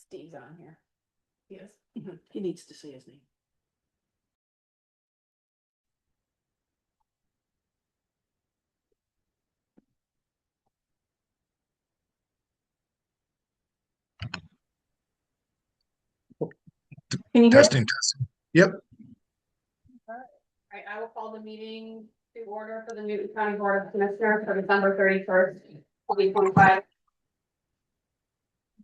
Steve's on here. Yes. He needs to say his name. Can you hear? Testing. Yep. All right, I will call the meeting to order for the Newton County Board of Commissioners for December 31st, 2025.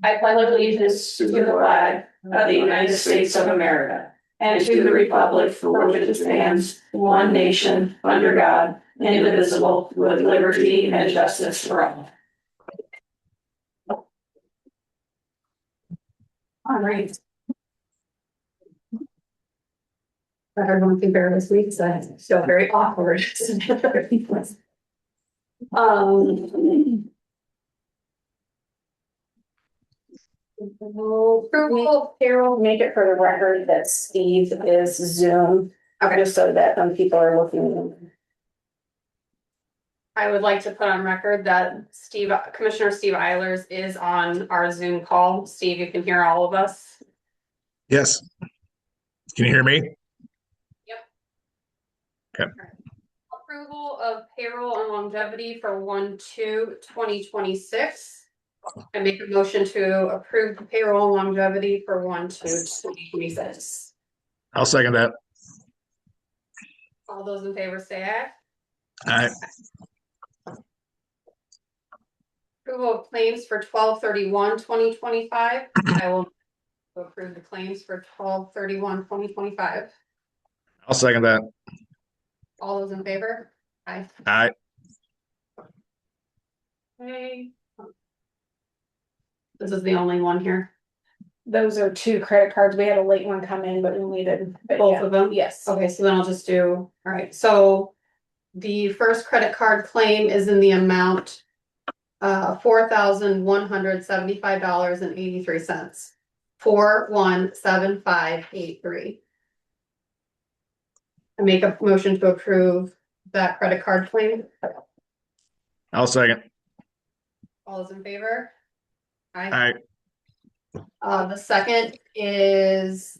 I pledge allegiance to the flag of the United States of America and to the republic for which it stands, one nation, under God, indivisible, with liberty and justice for all. All right. Everyone can bear this week, so it's still very awkward. Approval of payroll, make it for the record that Steve is Zoom, just so that when people are looking. I would like to put on record that Commissioner Steve Eilers is on our Zoom call. Steve, you can hear all of us. Yes. Can you hear me? Approval of payroll and longevity for 1/2/2026. I make a motion to approve the payroll and longevity for 1/2/2026. I'll second that. All those in favor say aye. Aye. Approval of claims for 12/31/2025. I will approve the claims for 12/31/2025. I'll second that. All those in favor? Aye. Aye. Okay. This is the only one here. Those are 2 credit cards. We had a late one come in, but we needed Both of them? Yes. Okay, so then I'll just do, all right, so the first credit card claim is in the amount $4,175.83. 417583. I make a motion to approve that credit card claim. I'll second. All those in favor? Aye. The second is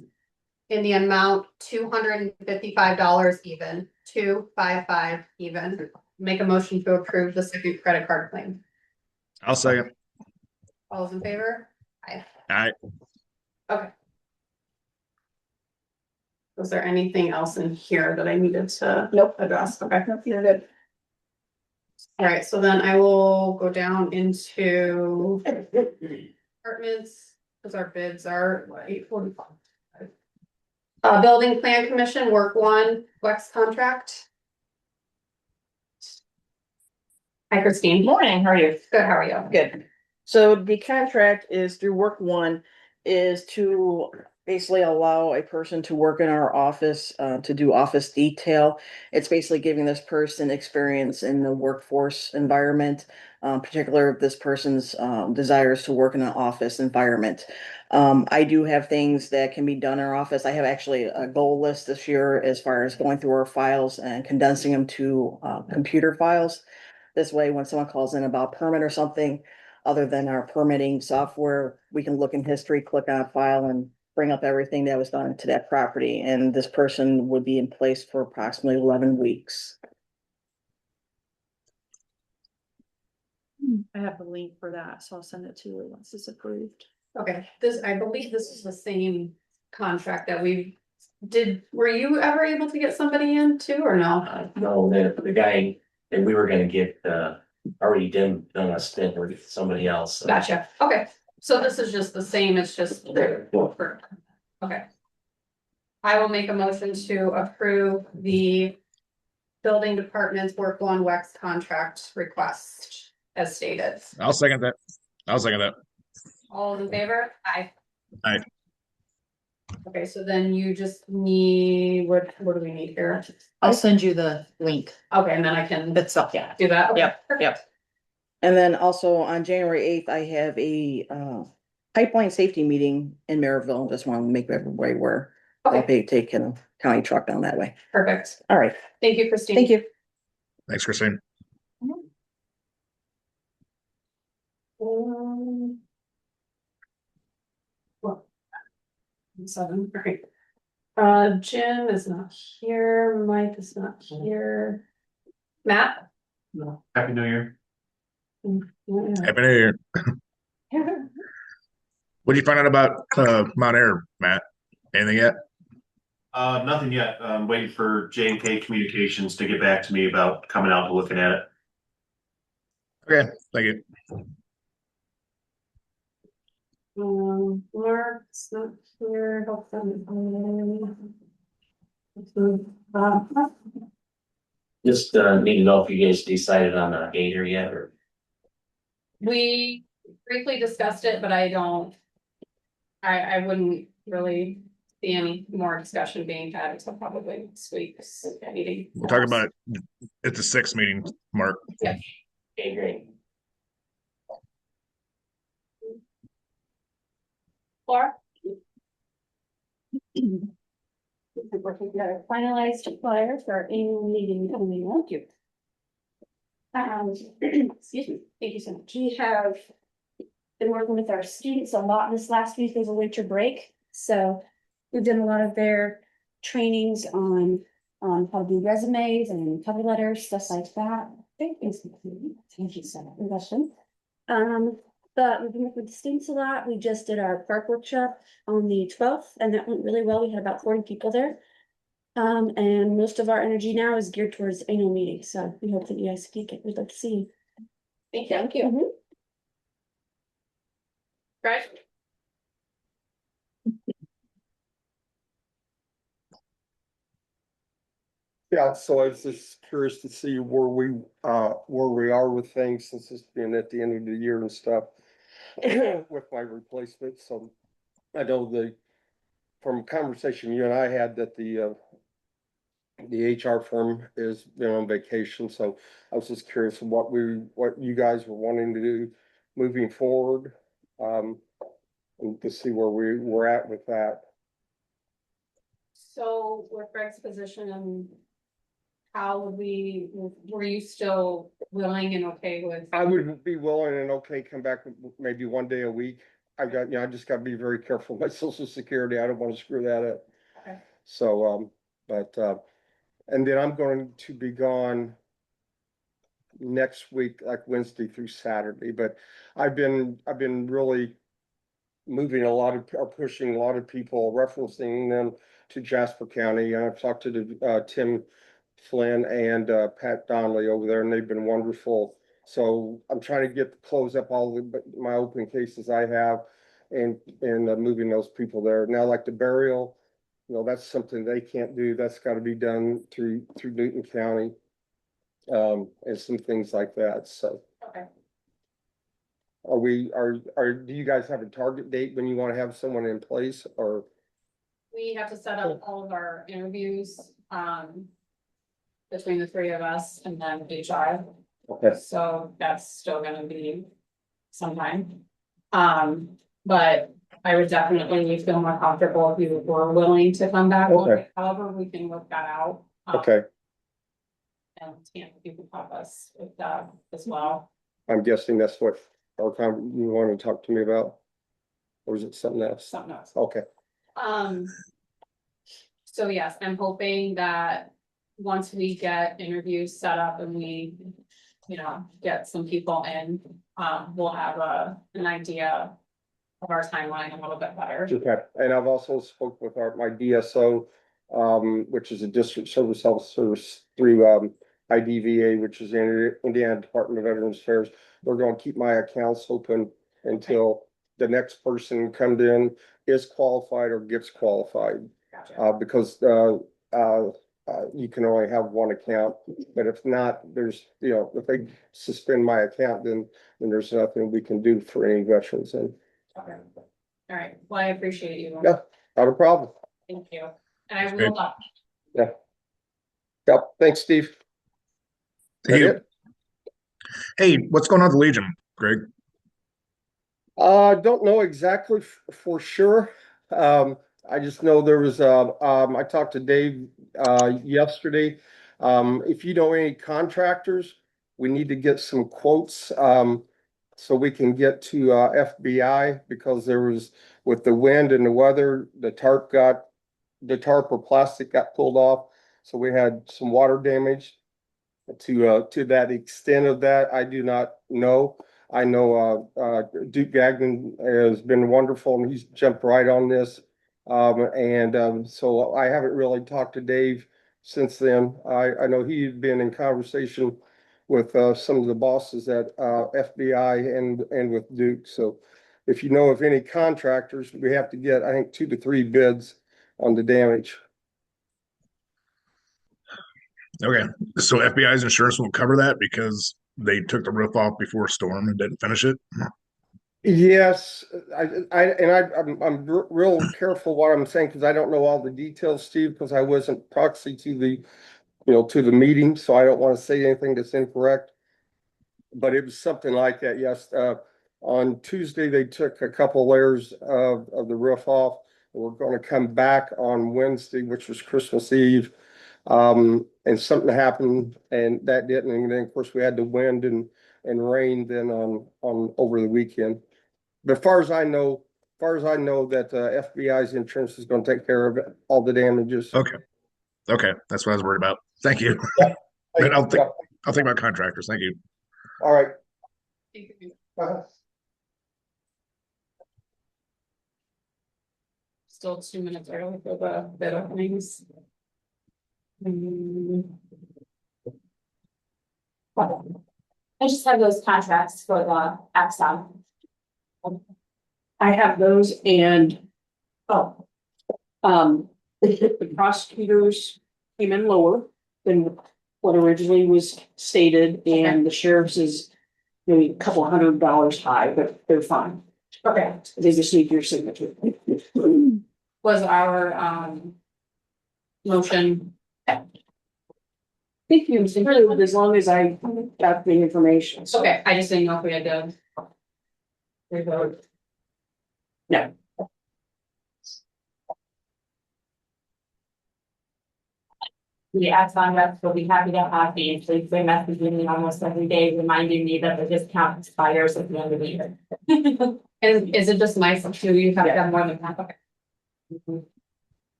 in the amount $255 even, 255 even. Make a motion to approve the second credit card claim. I'll second. All those in favor? Aye. Aye. Okay. Was there anything else in here that I needed to address? Okay. Nope, you're good. All right, so then I will go down into departments, because our bids are 8:45. Building Plan Commission, work 1, Wex contract. Hi, Christine. Morning, how are you? Good, how are you? Good. So the contract is through Work One, is to basically allow a person to work in our office, to do office detail. It's basically giving this person experience in the workforce environment, particularly if this person's desires to work in an office environment. I do have things that can be done in our office. I have actually a goal list this year as far as going through our files and condensing them to computer files. This way, when someone calls in about permit or something, other than our permitting software, we can look in history, click on a file and bring up everything that was done to that property. And this person would be in place for approximately 11 weeks. I have the link for that, so I'll send it to you once it's approved. Okay, I believe this is the same contract that we did. Were you ever able to get somebody in too, or no? No, the guy that we were gonna get, already done a stint with somebody else. So. Gotcha, okay, so this is just the same, it's just. Okay. I will make a motion to approve the building department's work 1 Wex contract request as stated. I'll second that. I'll second that. All in favor? Aye. Aye. Okay, so then you just need, what do we need here? I'll send you the link. Okay, and then I can That's up, yeah. do that? Okay, Yep, perfect. yep. And then also on January 8th, I have a pipeline safety meeting in Maryville. Just want to make everybody aware. I'll Okay, be taking a county truck down that way. perfect. All right, Thank you, Christine. thank you. Thanks, Christine. 7, right. Jim is not here, Mike is not here. Matt? No. Happy New Year. Yeah. Happy New Year. What did you find out about Mount Air, Matt? Anything yet? Nothing yet. I'm waiting for J&K Communications to get back to me about coming out and looking at it. Okay, thank you. Mark's not here, hopefully. Just need to know if you guys decided on a gator yet, or We briefly discussed it, but I wouldn't really see any more discussion being had until probably next week's meeting. We'll talk about it at the 6th meeting, Mark. okay, great. Laura? Working together, finalized flyer for our annual meeting coming up. Excuse me, thank you so much. We have been working with our students a lot this last week. There's a winter break, so we've done a lot of their trainings on how to do resumes and cover letters, stuff like that. Thank you so much. But we've been working with the students a lot. We just did our park workshop on the 12th, and that went really well. We had about 40 people there. And most of our energy now is geared towards annual meetings, so we hope that you guys can get, we'd like to see you. Thank you. Mhm. Right? Yeah, so I was just curious to see where we are with things since it's been at the end of the year and stuff. With my replacement, so I know from a conversation you and I had that the HR firm is been on vacation, so I was just curious what you guys were wanting to do moving forward. And to see where we're at with that. So with Greg's position, how would were you still willing and okay with? I would be willing and okay, come back maybe one day a week. I just gotta be very careful with my social security. I don't wanna screw that up. Okay. So, and then I'm going to be gone next week, like Wednesday through Saturday, but I've been really moving or pushing a lot of people, referencing them to Jasper County. And I've talked to Tim Flynn and Pat Donnelly over there, and they've been wonderful. So I'm trying to close up all my open cases I have and moving those people there. Now, like the burial, that's something they can't do. That's got to be done through Newton County. And some things like that. So Okay. do you guys have a target date when you want to have someone in place, or? We have to set up all of our interviews, between the 3 of us and then HR. Okay. So that's still gonna be sometime. But I would definitely feel more comfortable if you were willing to come back. Okay. However, we can work that out. Okay, And you can help us with that as well. I'm guessing that's what you want to talk to me about? Or is it something else? Something else. Okay, So yes, I'm hoping that once we get interviews set up and we, get some people in, we'll have an idea of our timeline a little bit better. okay. And I've also spoke with my DSO, which is a district service health service through IDVA, which is the Indiana Department of Veterans Affairs. They're going to keep my accounts open until the next person comes in, is qualified or gets qualified. Gotcha. Because you can only have one account, but if not, there's, if they suspend my account, then there's nothing we can do for any veterans. And Okay. All right. Well, I appreciate you. Yeah. not a problem. Thank you. And I Great. will, Yep, thanks, Steve. Thank you. That it? Hey, what's going on at the Legion, Greg? Don't know exactly for sure. I just know there was, I talked to Dave, yesterday. If you know any contractors, we need to get some quotes. so we can get to FBI, because there was, with the wind and the weather, the tarp or plastic got pulled off. So we had some water damage. To that extent of that, I do not know. I know Duke Gagnon has been wonderful, and he's jumped right on this. So I haven't really talked to Dave since then. I know he had been in conversation with some of the bosses at FBI and with Duke. So if you know of any contractors, we have to get, I think, 2 to 3 bids on the damage. Okay, so FBI's insurance won't cover that because they took the roof off before a storm and didn't finish it. Yes, I'm real careful what I'm saying, because I don't know all the details, Steve, because I wasn't proxy to to the meeting, so I don't want to say anything that's incorrect. But it was something like that, yes. On Tuesday, they took a couple layers of the roof off. We're going to come back on Wednesday, which was Christmas Eve. And something happened and that didn't. And then, of course, we had the wind and rain then on over the weekend. But as far as I know, that FBI's insurance is going to take care of all the damages. Okay, okay, that's what I was worried about. Thank you. And I'll think about contractors. Thank you. All right. Still 2 minutes early for the bid openings. I just have those contracts for the Axon. I have those and, Oh, the prosecutors came in lower than what originally was stated, and the sheriff's is maybe a couple $100 high, but they're fine. okay. They just need your signature. Was our motion, Thank you, as long as I got the information. So. okay, I just didn't know if we had to. Revote. No. The Axon reps will be happy to have me. Please, they message me almost every day reminding me that the discount expires at the end of the year. And is it just mice too? You have to have more than that, okay.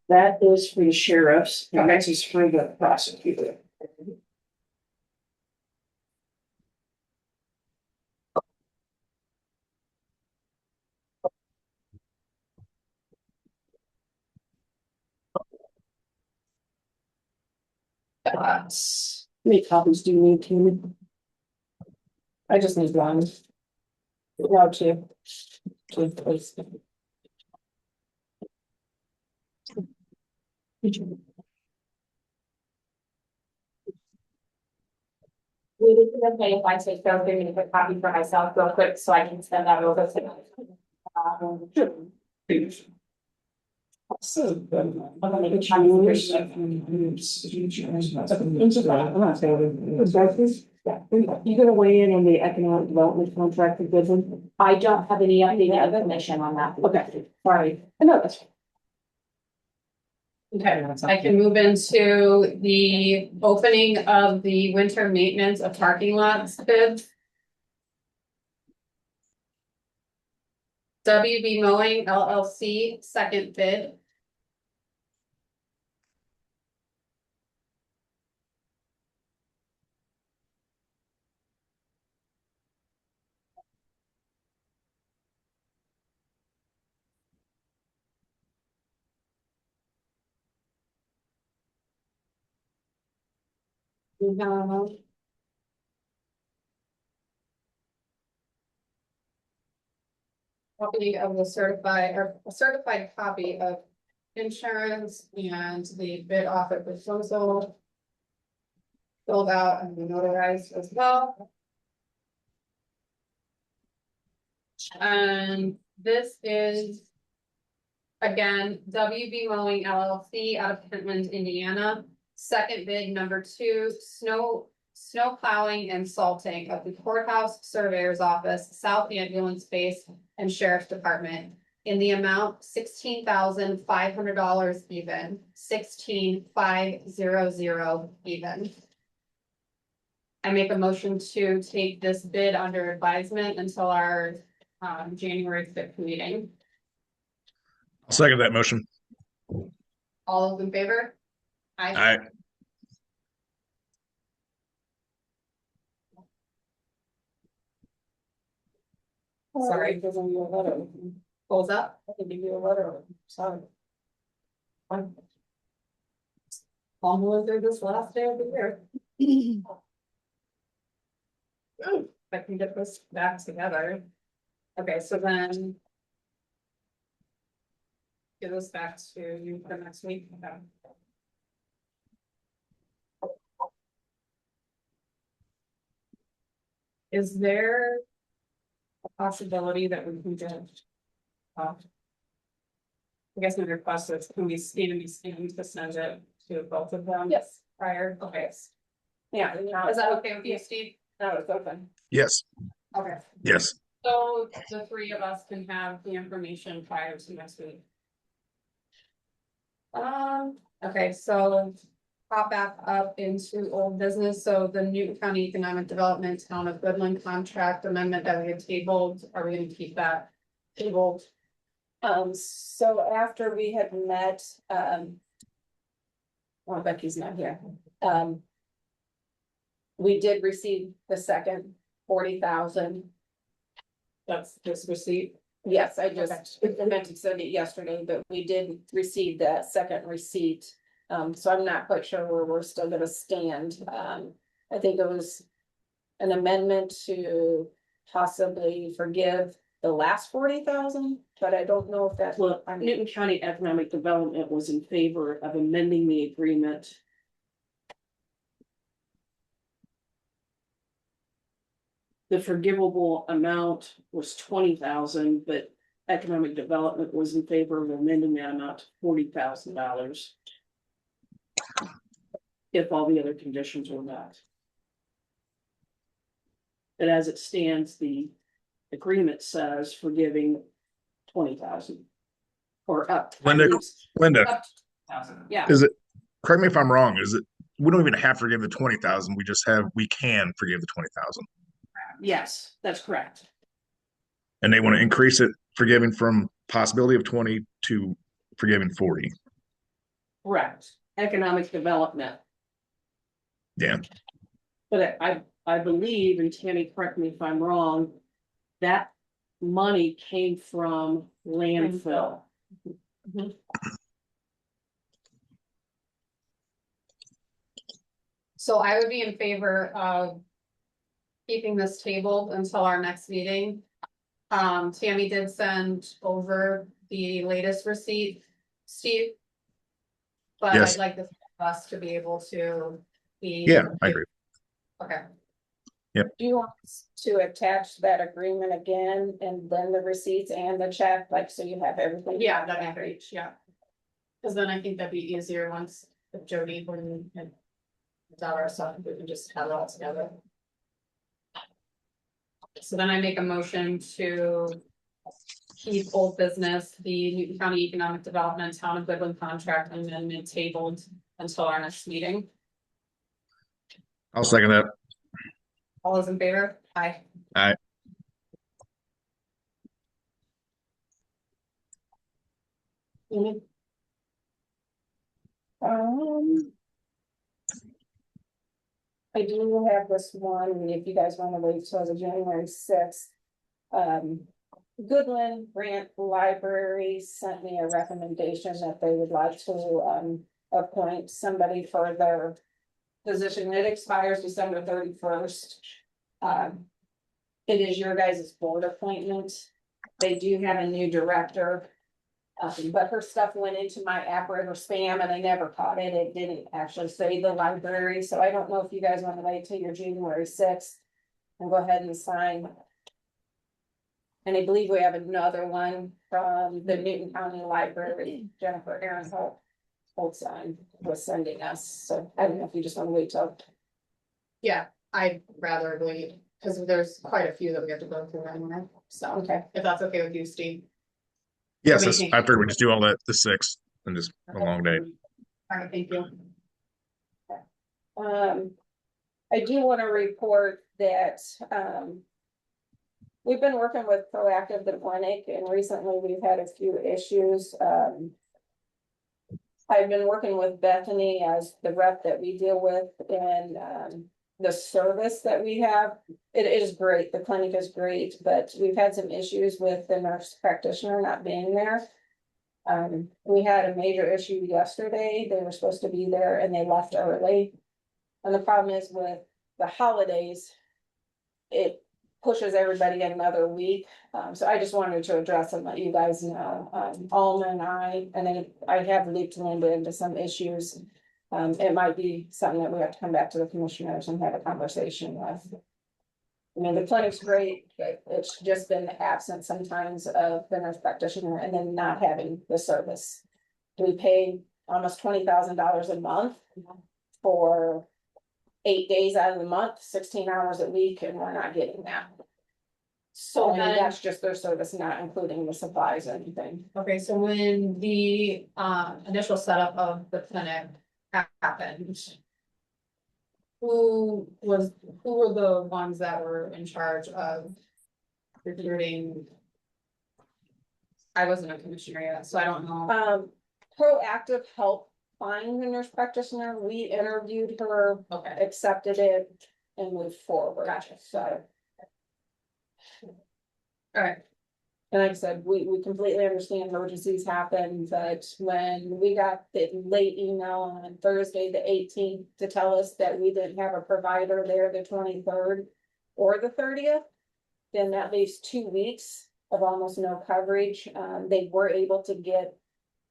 That is for the sheriffs, and this is for the prosecutor. That's, How many copies do you need, Tammy? I just need one. No, two. Two, please. Would it be okay if I take those, give me a quick copy for myself real quick so I can send that over to them? I'm gonna make a Chinese You gonna weigh in on the economic development contract with Goodwin? I don't have any updated information on that. Okay. Sorry. No, that's. Okay, I can move into the opening of the winter maintenance of parking lots bids. WB Mowing LLC, second bid. We have copy of the certified, or a certified copy of insurance and the bid offer proposal. Filled out and notarized as well. And this is. Again, WB Mowing LLC out of Pentland, Indiana. Second bid number 2, snow plowing and salting of the courthouse surveyor's office, south ambulance base and sheriff's department. In the amount $16,500 even, 16,500 even. I make a motion to take this bid under advisement until our January 5th meeting. I'll second that motion. All those in favor? Aye. Sorry. Doesn't give you a letter. Goes up. I can give you a letter, sorry. Almost through this last day of the year. If I can get this back together. Okay, so then. Give this back to you for next week. Okay. Is there a possibility that we can get? I guess my request is, can we scan to send it to both of them? Yes. Prior, okay. Yeah. Is that okay with you, Steve? No, it's open. Yes, Okay, yes. so the three of us can have the information prior to next week. Okay, so pop back up into old business, so the Newton County Economic Development Town of Goodland contract amendment that we had tabled, are we gonna keep that tabled? So after we had met, well, Becky's not here, we did receive the second 40,000. That's this receipt? Yes, I just meant to send it yesterday, but we did receive that second receipt. So I'm not quite sure where we're still gonna stand. I think it was an amendment to possibly forgive the last 40,000, but I don't know if that's. Well, Newton County Economic Development was in favor of amending the agreement. The forgivable amount was 20,000, but Economic Development was in favor of amending that amount to $40,000. If all the other conditions were met. But as it stands, the agreement says forgiving 20,000. Or up. Linda, Linda, Up to 2,000, yeah. is it, correct me if I'm wrong, is it, we don't even have to forgive the 20,000, we can forgive the 20,000. Yes, that's correct. And they want to increase it, forgiving from possibility of 20 to forgiving 40. Correct. Economic development. Yeah. But I believe, and Tammy, correct me if I'm wrong, that money came from landfill. So I would be in favor of keeping this tabled until our next meeting. Tammy did send over the latest receipt, Steve. But Yes. I'd like us to be able to be. Yeah, I agree. Okay, Do you want us to attach that agreement again and then the receipts and the check, like, so you have everything? yeah, that'd be great, yeah. Cause then I think that'd be easier once if Jody, when and got our stuff, we can just have it all together. So then I make a motion to keep old business, the Newton County Economic Development Town of Goodland contract amendment tabled until our next meeting. I'll second that. All those in favor? Aye. Aye. Mhm. I do have this one, and if you guys wanna wait till the January 6th. Goodland Grant Library sent me a recommendation that they would like to, appoint somebody for their position. It expires December 31st. It is your guys' board appointment. They do have a new director. But her stuff went into my app or spam and I never caught it. It didn't actually say the library, so I don't know if you guys wanna wait till your January 6th. And go ahead and sign. And I believe we have another one from the Newton County Library, Jennifer Aaron Holtzine was sending us, so I don't know if you just wanna wait till. Yeah, I'd rather wait, cause there's quite a few that we have to go through anyway, so Okay. if that's okay with you, Steve. Yes, Amazing. I figured we just do all that the 6th and just a long day. All right, thank you. I do want to report that, we've been working with Proactive the Clinic, and recently we've had a few issues. I've been working with Bethany as the rep that we deal with, and, the service that we have, it is great. The clinic is great, but we've had some issues with the nurse practitioner not being there. We had a major issue yesterday. They were supposed to be there and they left early. And the problem is with the holidays, it pushes everybody another week. So I just wanted to address and let you guys know, Alma and then I have looped Linda into some issues. It might be something that we have to come back to the commissioners and have a conversation with. I mean, the clinic's great, but it's just been the absence sometimes of the nurse practitioner and then not having the service. We pay almost $20,000 a month for 8 days out of the month, 16 hours a week, and we're not getting that. So And then, that's just their service, not including the supplies or anything. okay, so when the initial setup of the clinic happened. Who were the ones that were in charge of recruiting? I wasn't a commissioner yet, so I don't know. Proactive help find the nurse practitioner. We interviewed her, Okay, accepted it, and moved forward. Gotcha. So, all right, and like I said, we completely understand emergencies happen, but when we got the late email on Thursday, the 18th, to tell us that we didn't have a provider there the 23rd or the 30th, then that leaves 2 weeks of almost no coverage. They were able to get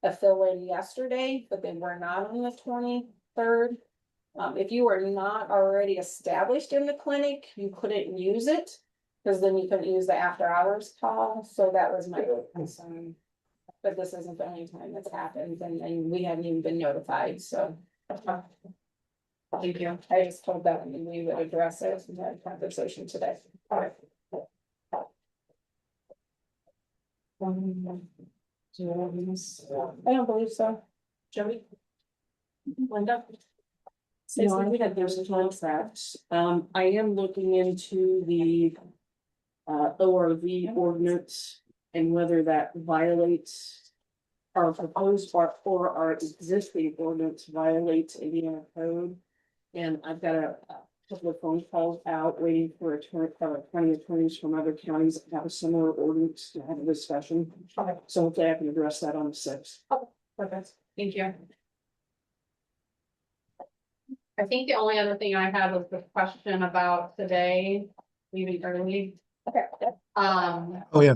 a fill-in yesterday, but they were not on the 23rd. If you were not already established in the clinic, you couldn't use it. Because then you couldn't use the after hours call, so that was my concern. But this isn't the only time that's happened, and we haven't even been notified, so. thank you. I just told them we would address it and had a conversation today. Okay. I don't believe so. Joey? Linda? No, I had those contracts. I am looking into the ORV ordinance and whether that violates our proposed part or our existing ordinance violates Indiana code. And I've got a couple of phone calls out waiting for county attorneys from other counties that have a similar ordinance to have a discussion. So hopefully I can address that on the 6th. Perfect, thank you. I think the only other thing I had was the question about today, leaving early. Okay. Oh, yeah.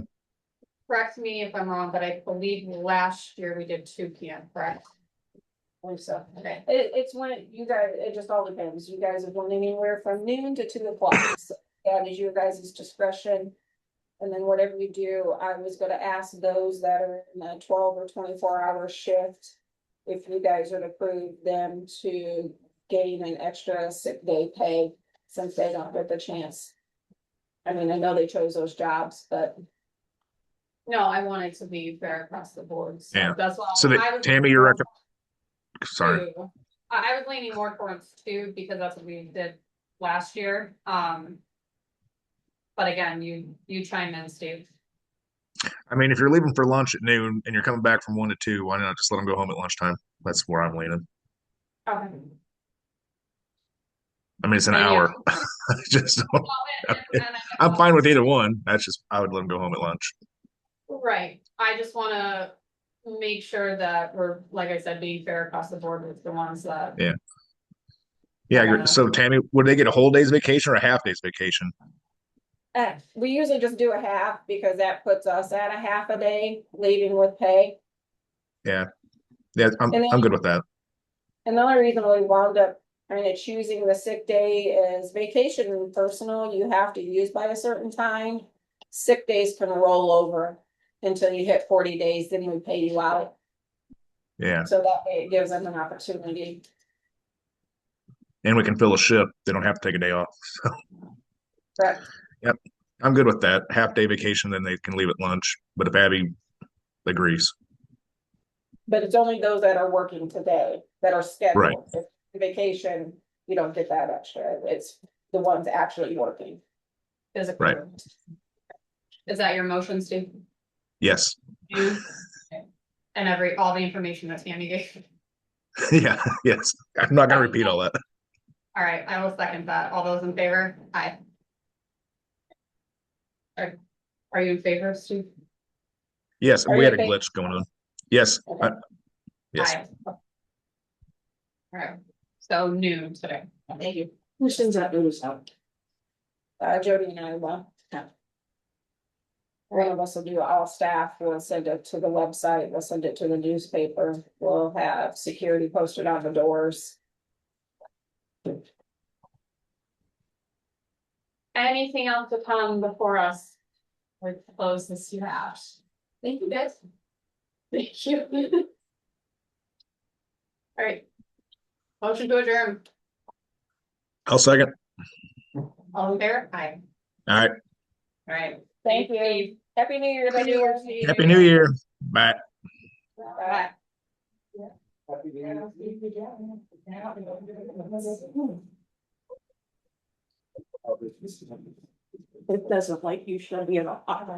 Correct me if I'm wrong, but I believe last year we did 2 p.m., correct? So, Okay, it's when you guys, it just all depends. You guys have went anywhere from noon to 2 o'clock. So that is your guys' discretion. And then whatever you do, I was gonna ask those that are in a 12 or 24-hour shift. If you guys would approve them to gain an extra sick day pay since they don't get the chance. I mean, I know they chose those jobs, but no, I wanted to be fair across the board, so Yeah. that's why. So I that, was Tammy, you're sorry. two. I was leaning more towards 2 because that's what we did last year. But again, you chime in, Steve. I mean, if you're leaving for lunch at noon and you're coming back from 1 to 2, why not just let them go home at lunchtime? That's where I'm leaning. Okay. I mean, it's an And hour. Just, I'm fine with either one. That's just, I would let them go home at lunch. Right, I just wanna make sure that we're, like I said, being fair across the board with the ones that. Yeah. Yeah, I agree. So Tammy, would they get a whole day's vacation or a half day's vacation? we usually just do a half because that puts us at a half a day, leaving with pay. Yeah. Yeah, And then- I'm good with that. And the only reason we wound up kind of choosing the sick day is vacation and personal, you have to use by a certain time. Sick days can roll over until you hit 40 days, then we pay you out. Yeah. So that way it gives them an opportunity. And we can fill a ship. They don't have to take a day off. So Correct. yep. I'm good with that. Half day vacation, then they can leave at lunch. But if Abby agrees. But it's only those that are working today that are scheduled. If vacation, you don't get that extra, it's the ones actually working. Physically. Right. Is that your motion, Steve? Yes. Okay. And all the information that Tammy gave. Yeah, yes. I'm not gonna repeat all that. All right, I will second that. All those in favor? Aye. Are you in favor, Steve? Yes, Are we you had a okay? glitch going on. Yes, Okay. yes. Aye. All right, so noon today. Thank you. Who sends that notice out? Jody and I will. One of us will do all staff, we'll send it to the website, we'll send it to the newspaper, we'll have security posted on the doors. Anything else to come before us? We close this out. Thank you, guys. Thank you. All right. Motion to adjourn. I'll second. All in favor? Aye. All right. All right. Thank you. Happy New Year, everybody. Happy New Year. Bye. Bye. It doesn't like you should be in a.